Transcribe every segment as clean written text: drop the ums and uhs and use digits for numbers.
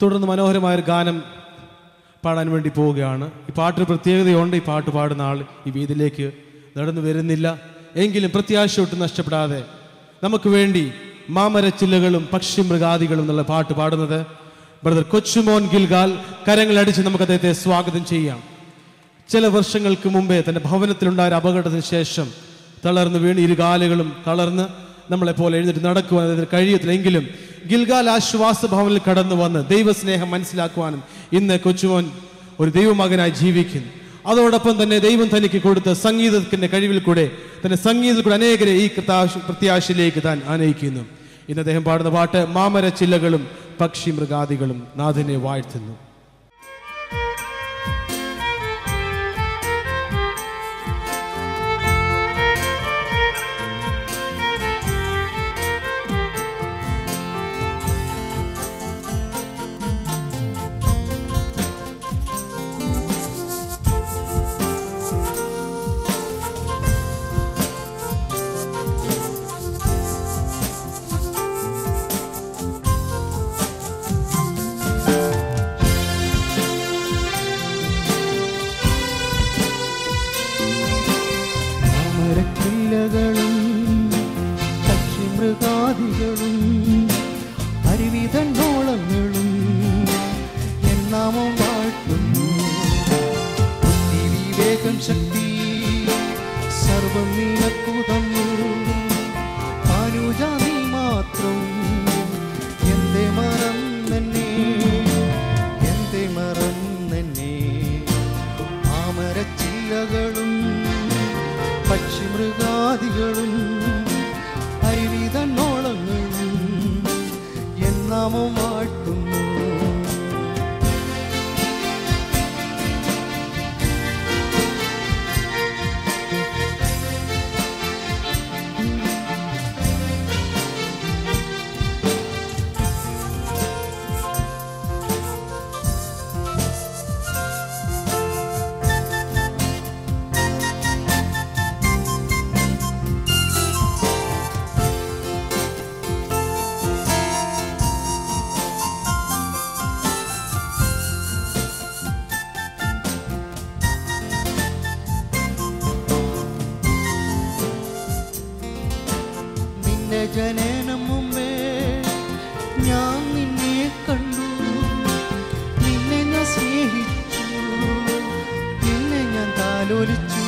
തുടർന്ന് മനോഹരമായൊരു ഗാനം പാടാൻ വേണ്ടി പോവുകയാണ്. ഈ പാട്ടൊരു പ്രത്യേകതയുണ്ട്. ഈ പാട്ട് പാടുന്ന ആൾ ഈ വീതിയിലേക്ക് നടന്നു വരുന്നില്ല. എങ്കിലും പ്രത്യാശ ഒട്ടും നഷ്ടപ്പെടാതെ നമുക്ക് വേണ്ടി മാമരച്ചില്ലകളും പക്ഷിമൃഗാദികളും എന്നുള്ള പാട്ട് പാടുന്നത് ബ്രദർ കൊച്ചുമോൻ ഗിൽഗാൽ. കരങ്ങളടിച്ച് നമുക്ക് അദ്ദേഹത്തെ സ്വാഗതം ചെയ്യാം. ചില വർഷങ്ങൾക്ക് മുമ്പേ തൻ്റെ ഭവനത്തിലുണ്ടായ അപകടത്തിന് ശേഷം തളർന്ന് വീണ് ഇരുകാലുകളും തളർന്ന് നമ്മളെപ്പോലെ എഴുന്നേറ്റ് നടക്കുവാൻ അതിന് കഴിയത്തില്ലെങ്കിലും ഗിൽഗാൽ ആശ്വാസ ഭവനിൽ കടന്നു വന്ന് ദൈവസ്നേഹം മനസ്സിലാക്കുവാനും ഇന്ന് കൊച്ചുമോൻ ഒരു ദൈവമകനായി ജീവിക്കുന്നു. അതോടൊപ്പം തന്നെ ദൈവം തനിക്ക് കൊടുത്ത സംഗീതത്തിൻ്റെ കഴിവിൽ കൂടെ തന്നെ സംഗീതത്തിൽ കൂടെ അനേകരെ ഈ പ്രത്യാശയിലേക്ക് താൻ ആനയിക്കുന്നു. ഇന്ന് അദ്ദേഹം പാടുന്ന പാട്ട് മാമരച്ചില്ലകളും പക്ഷി മൃഗാദികളും നാഥനെ വാഴ്ത്തുന്നു. പക്ഷിമൃഗാദികളും അരുവിതന്നോളങ്ങളും എന്നാമം വാഴ്ത്തുന്നു. വിവേകം ശക്തി സർവം നിനക്കു തന്നു. അനുജ നീ മാത്രം എന്റെ മറന്നെന്നെ, എന്റെ മറന്നെന്നെ. മാമരച്ചില്ലകളും പക്ഷിമൃഗാദികളും അരുവിതന്നോളങ്ങളും എന്നാമം വാഴ്ത്തുന്നു. ജനനം മുമ്പേ ഞാൻ നിന്നെ കണ്ടു, നിന്നെ ഞാൻ സ്നേഹിച്ചു, നിന്നെ ഞാൻ താലോലിച്ചു.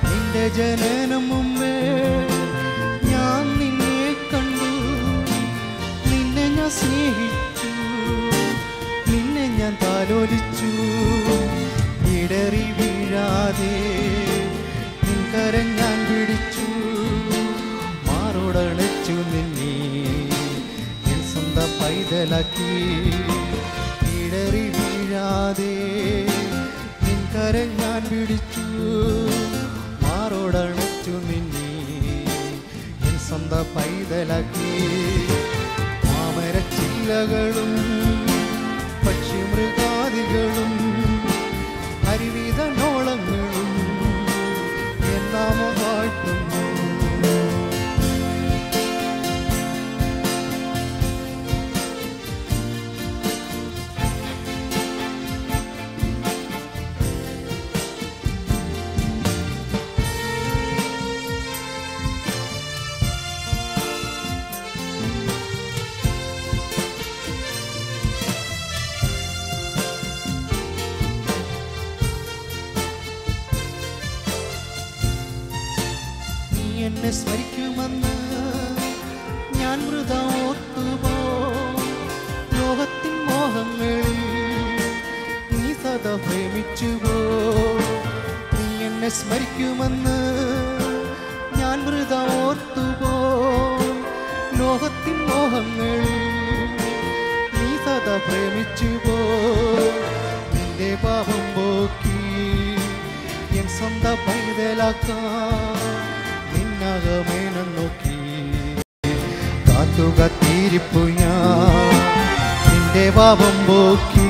നിന്റെ ജനനം മുമ്പേ ഞാൻ നിന്നെ കണ്ടു, നിന്നെ ഞാൻ സ്നേഹിച്ചു, നിന്നെ ഞാൻ താലോലിച്ചു. ഇടറി വീഴാതെ നിൻകരം ഞാൻ പിടിച്ചു, ണച്ചു നിന്നെ എൻ സ്വന്തം പൈതലാക്കി. ഇടറി വീഴാതെ നിൻകരം ഞാൻ പിടിച്ചു, മാറോടണച്ചു നിന്നെ എൻ സ്വന്തം പൈതലാക്കി. മാമരച്ചില്ലകളും പക്ഷിമൃഗാദികളും അരുവിതന്നോളങ്ങളും എന്നാമം വാഴ്ത്തുന്നു. എന്നെ സ്മരിക്കുമെന്ന് ഞാൻ വൃഥ ഓർത്തുപോ. ലോകത്തിൻ മോഹങ്ങളിൽ നീ സദാ പ്രേമിച്ചുപോ. നീ എന്നെ സ്മരിക്കുമെന്ന് ഞാൻ വൃഥ ഓർത്തുപോ. ലോകത്തിൻ മോഹങ്ങളിൽ നീ സദാ പ്രേമിച്ചുപോ. നിന്റെ പാപം പോക്കി എൻ സ്വന്തം പൈതലാക്കാൻ നിന്നകമേനം നോക്കി കാത്തുകത്തിരിപ്പു ഞാൻ. നിന്റെ പാപം പോക്കി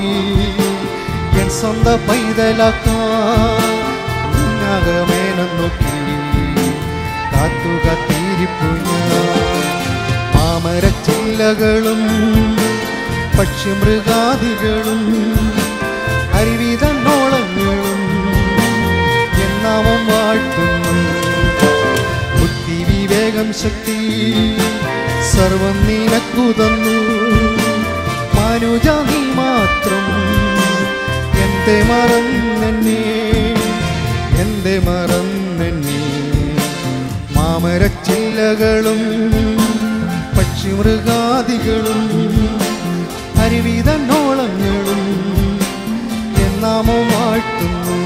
എൻ സ്വന്തം പൈതലാക്കാൻ നിന്നകമേനം നോക്കി കാത്തുകത്തിരിപ്പു ഞാൻ. മാമരച്ചില്ലകളും പക്ഷിമൃഗാദികളും അരുവിതന്നോളങ്ങളും എന്നാമം വാഴ്ത്തുന്നു. ബുദ്ധി വിവേകം ശക്തി സർവം നിനക്കു തന്നു. മനുജ നീ മാത്രം എന്തേ മറന്നെന്നെ, എന്തേ മറന്നെന്നെ. മാമരച്ചില്ലകളും പക്ഷിമൃഗാദികളും അരുവിതന്നോളങ്ങളും എന്നാമോ വാഴ്ത്തുന്നു.